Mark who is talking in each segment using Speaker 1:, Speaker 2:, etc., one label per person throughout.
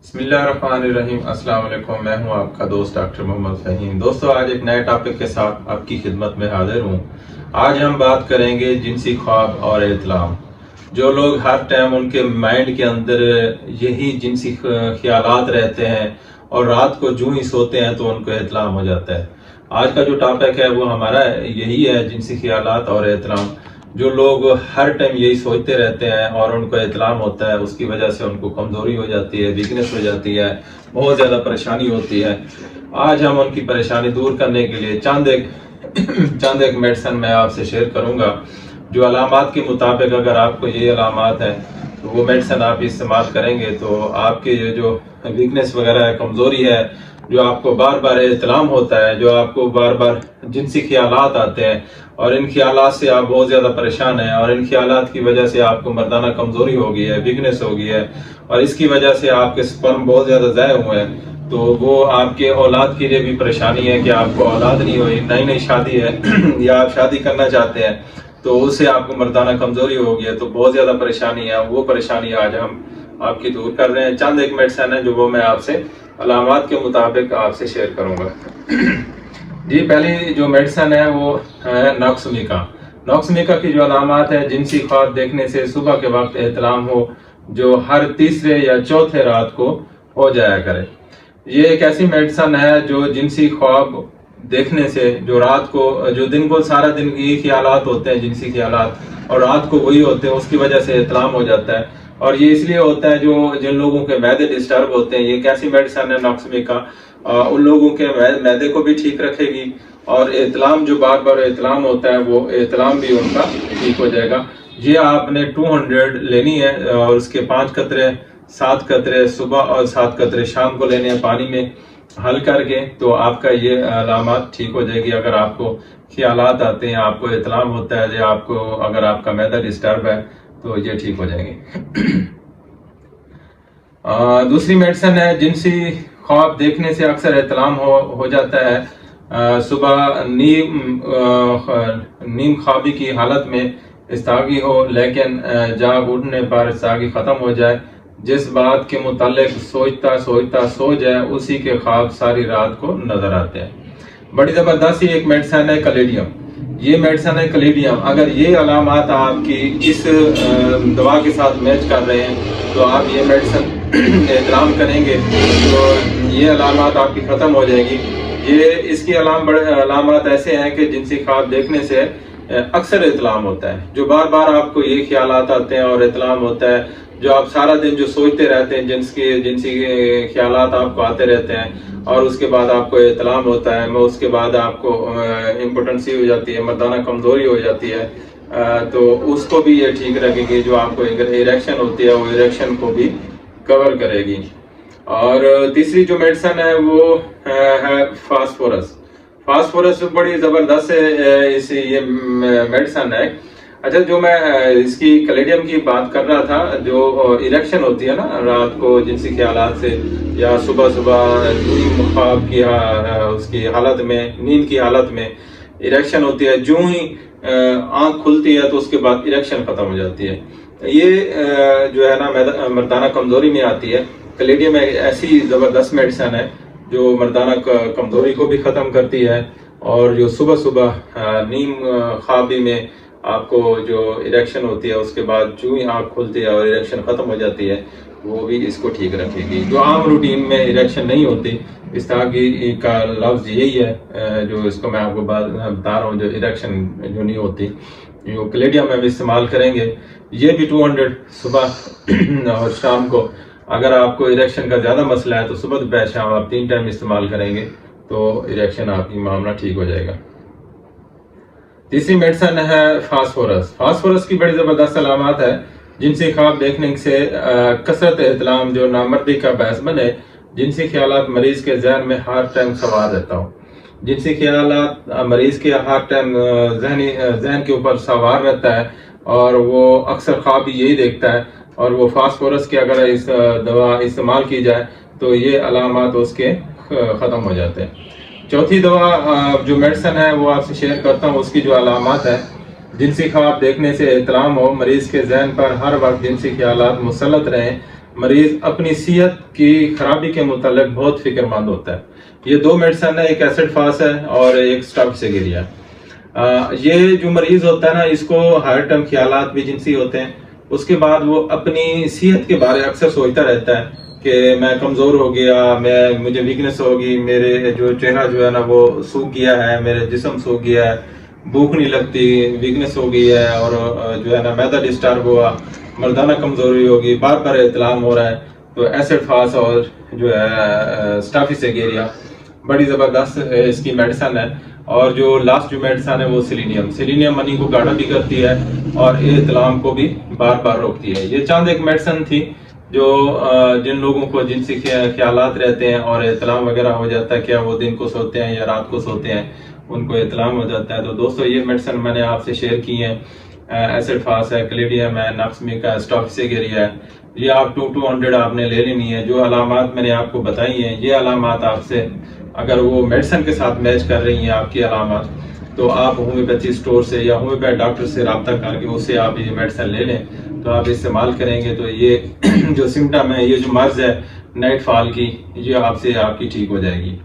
Speaker 1: बिस्मिल्लाहिर्रहमानिर्रहीम। अस्सलाम वालेकुम। मैं हूं आपका दोस्त डॉक्टर मोहम्मद फ़हीम। दोस्तों, आज एक नए टॉपिक के साथ आपकी खिदमत में हाजिर हूं। आज हम बात करेंगे जिनसी ख्वाब और इत्लाम। जो लोग हर टाइम उनके माइंड के अंदर यही जिनसी ख्यालात रहते हैं और रात को जूं ही सोते हैं तो उनको इत्लाम हो जाता है। आज का जो टॉपिक है वो हमारा यही है, जिनसी ख्यालात और इत्लाम। जो लोग हर टाइम यही सोचते रहते हैं और उनको इत्लाम होता है, उसकी वजह से उनको कमजोरी हो जाती है, वीकनेस हो जाती है, बहुत ज्यादा परेशानी होती है। आज हम उनकी परेशानी दूर करने के लिए चंद एक मेडिसिन मैं आपसे शेयर करूंगा। जो अलामात के मुताबिक अगर आपको ये अलामात है तो वो मेडिसिन आप इस्तेमाल करेंगे तो आपके ये जो वीकनेस वगैरह है, कमजोरी है, जो आपको बार बार इत्लाम होता है, जो आपको बार बार जिनसी ख्यालात आते हैं और इन ख्यालात से आप बहुत ज्यादा परेशान हैं और इन ख्यालात की वजह से आपको मर्दाना कमजोरी हो गई है, वीकनेस हो गई है और इसकी वजह से आपके स्पर्म बहुत ज्यादा ज़ाय हुए हैं, तो वो आपके औलाद के लिए भी परेशानी है कि आपको औलाद नहीं हुई, नई नई शादी है या आप शादी करना चाहते हैं तो उससे आपको मर्दाना कमजोरी हो गई है, तो बहुत ज्यादा परेशानी है। वो परेशानी आज हम आपकी दूर कर रहे हैं। चंद एक मेडिसिन है जो वो मैं आपसे अलामात के मुताबिक आपसे शेयर करूंगा। जी, पहली जो मेडिसिन है वो है नॉक्समिका। नॉक्समिका की जो अलामात है, जिनसी ख्वाब देखने से सुबह के वक्त एहतलाम हो, जो हर तीसरे या चौथे रात को हो जाया करे। ये एक ऐसी मेडिसिन है जो जिनसी ख्वाब देखने से, जो रात को, जो दिन को सारा दिन ये ख्यालात होते हैं, जिनसी ख्यालात, और रात को वही होते हैं, उसकी वजह से एहतलाम हो जाता है। और ये इसलिए होता है जो जिन लोगों के मैदे डिस्टर्ब होते हैं, ये कैसी मेडिसिन है नॉक्समिका, उन लोगों के मैदे को भी ठीक रखेगी और इत्लाम, जो बार बार इत्लाम होता है, वो इत्लाम भी उनका ठीक हो जाएगा। ये आपने 200 लेनी है और उसके 5 कतरे, 7 कतरे सुबह और 7 कतरे शाम को लेने हैं पानी में हल करके, तो आपका ये अलामत ठीक हो जाएगी। अगर आपको ख्यालात आते हैं, आपको इत्लाम होता है, या आपको अगर आपका मैदा डिस्टर्ब है तो ये ठीक हो जाएंगे। दूसरी मेडिसिन है, जिनसी ख्वाब देखने से अक्सर इत्लाम हो जाता है। सुबह नीम ख्वाबी की हालत में इस्तागी हो, लेकिन जाग उठने पर इस्तागी खत्म हो जाए। जिस बात के मुतालिक सोचता सोचता सो जाए, उसी के ख्वाब सारी रात को नजर आते हैं। बड़ी जबरदस्त एक मेडिसिन है कलेडियम। ये मेडिसिन है कलेडियम। अगर ये अलामात आपकी इस दवा के साथ मैच कर रहे हैं तो आप ये मेडिसिन इस्तेमाल करेंगे तो ये अलामात आपकी खत्म हो जाएगी। ये इसकी अलामात ऐसे हैं कि जिनसी ख्वाब देखने से अक्सर इत्लाम होता है, जो बार बार आपको ये ख्यालात आते हैं और इत्लाम होता है, जो आप सारा दिन जो सोचते रहते हैं, जिनसी ख्यालात आपको आते रहते हैं और उसके बाद आपको इत्लाम होता है, उसके बाद आपको इम्पोटेंसी हो जाती है, मर्दाना कमजोरी हो जाती है, तो उसको भी ये ठीक रखेगी। जो आपको इरेक्शन होती है वो इरेक्शन को भी कवर करेगी। और तीसरी जो मेडिसिन है वो है फास्फोरस। फास्फोरस बड़ी जबरदस्त ये मेडिसिन है। अच्छा, जो मैं इसकी कलेडियम की बात कर रहा था, जो इरेक्शन होती है ना रात को जिनसी ख्यालात से, या सुबह सुबह नींद ख्वाब की उसकी हालत में, नींद की हालत में इरेक्शन होती है, जो ही आंख खुलती है तो उसके बाद इरेक्शन खत्म हो जाती है। ये जो है ना मर्दाना कमजोरी में आती है। कलेडियम एक ऐसी जबरदस्त मेडिसिन है जो मर्दाना कमजोरी को भी खत्म करती है और जो सुबह सुबह नींद ख्वाबी में आपको जो इरेक्शन होती है उसके बाद जो ही आंख खुलती है और इरेक्शन खत्म हो जाती है, वो भी इसको ठीक रखेगी। जो आम रूटीन में इरेक्शन नहीं होती, इस तरह की का लफ्ज यही है जो इसको मैं आपको बता रहा हूँ, जो इरेक्शन जो नहीं होती, जो कलेडियम में भी इस्तेमाल करेंगे। ये भी 200 सुबह और शाम को। अगर आपको इरेक्शन का ज्यादा मसला है तो सुबह दोपहर शाम आप 3 टाइम इस्तेमाल करेंगे तो इरेक्शन आपकी मामला ठीक हो जाएगा। तीसरी मेडिसिन है फास्फोरस। फास्फोरस की बड़ी जबरदस्त अलामत है, जिनसी ख्वाब देखने से कसरत एहतलाम, जो नामर्दी का बहस बने, जिनसी ख्यालात मरीज के जहन में हर टाइम सवार रहता हूँ। जिनसी ख्यालात मरीज के हर टाइम जहन के ऊपर सवार रहता है और वो अक्सर ख्वाब भी यही देखता है, और वो फास्फोरस की अगर इस दवा इस्तेमाल की जाए तो ये अलामत उसके ख़त्म हो जाते हैं। चौथी दवा जो मेडिसिन है वो आपसे शेयर करता हूँ। उसकी जो अलामत है, जिनसी ख्वाब देखने से इत्लाम हो, मरीज के जहन पर हर वक्त जिनसी ख्यालात मुसल्लत रहें, मरीज अपनी सेहत की खराबी के मुतालिक बहुत फिक्रमंद होता है। ये दो मेडिसन है, एक एसिड फास है और एक स्टाफिसेरिया है। ये जो मरीज होता है ना, इसको हर टाइम ख्यालात भी जिनसी होते हैं। उसके बाद वो अपनी सेहत के बारे में अक्सर सोचता रहता है कि मैं कमजोर हो गया, मुझे वीकनेस होगी, मेरे जो चेहरा जो है ना वो सूख गया है, मेरे जिस्म सूख गया है, भूख नहीं लगती, वीकनेस हो गई है, और जो है ना मैदा डिस्टर्ब हुआ, मर्दाना कमजोरी होगी, बार बार इतलाम हो रहा है। तो एसिड फास और जो है स्टाफिसेरिया बड़ी जबरदस्त इसकी मेडिसन है। और जो लास्ट जो मेडिसन है वो सेलेनियम मनी को गाढ़ा भी करती है और इतलाम को भी बार बार रोकती है। ये चंद एक मेडिसन थी जो जिन लोगों को जिनसे ख्यालात रहते हैं और इतलाम वगैरह हो जाता है, क्या वो दिन को सोते हैं या रात को सोते हैं, उनको इतलाम हो जाता है। तो दोस्तों ये मेडिसन मैंने आपसे शेयर की है। एसिड फास है, क्लेडियम है, नक्समिक है, स्टाफिसेरिया है। ये आप 200 आपने ले लेनी है। जो अलामात मैंने आपको बताई हैं, ये अलामात आपसे अगर वो मेडिसिन के साथ मैच कर रही हैं आपकी अलामात, तो आप होम्योपैथी स्टोर से या होम्योपैथ डॉक्टर से रब्ता करके उससे आप ये मेडिसिन ले लें। तो आप इस्तेमाल करेंगे तो ये जो सिम्टम है, ये जो मर्ज है नाइट फॉल की, ये आपकी ठीक हो जाएगी।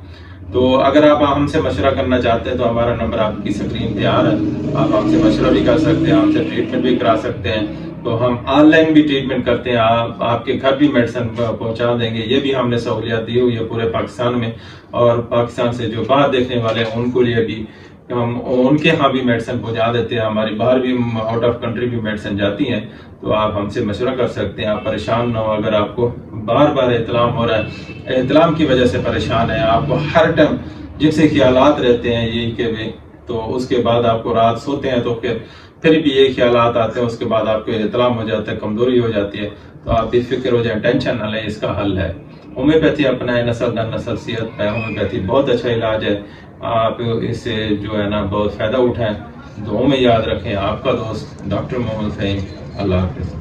Speaker 1: तो अगर आप हमसे मशवरा करना चाहते हैं तो हमारा नंबर आपकी स्क्रीन पे आ रहा है। आप हमसे मशवरा भी कर सकते हैं, हमसे ट्रीटमेंट भी करा सकते हैं। तो हम ऑनलाइन भी ट्रीटमेंट करते हैं, आपके घर भी मेडिसिन पहुंचा देंगे। ये भी हमने सहूलियत दी हुई है पूरे पाकिस्तान में, और पाकिस्तान से जो बाहर देखने वाले हैं उनको लिए भी हम उनके यहाँ भी मेडिसिन पहुंचा देते हैं। हमारी बाहर भी आउट ऑफ कंट्री भी मेडिसिन जाती हैं। तो आप हमसे मशवरा कर सकते हैं। आप परेशान ना हो, अगर आपको बार बार इतलाम हो रहा है, इतलाम की वजह से परेशान है, आपको हर टाइम जिनसे ख्यालात रहते हैं यही के वे, तो उसके बाद आपको रात सोते हैं तो फिर भी ये ख्यालात आते हैं, उसके बाद आपको इतलाम हो जाता है, कमजोरी हो जाती है। तो आप बेफिक्र हो जाए, टेंशन ना लें, इसका हल है होम्योपैथी अपनाएं। नस्ल दर नस्ल सेहत है, होम्योपैथी बहुत अच्छा इलाज है। आप इससे जो है ना बहुत फायदा उठाएं। दुआओं में याद रखें। आपका दोस्त डॉक्टर मोहम्मद फहीम। अल्लाह हाफिज़।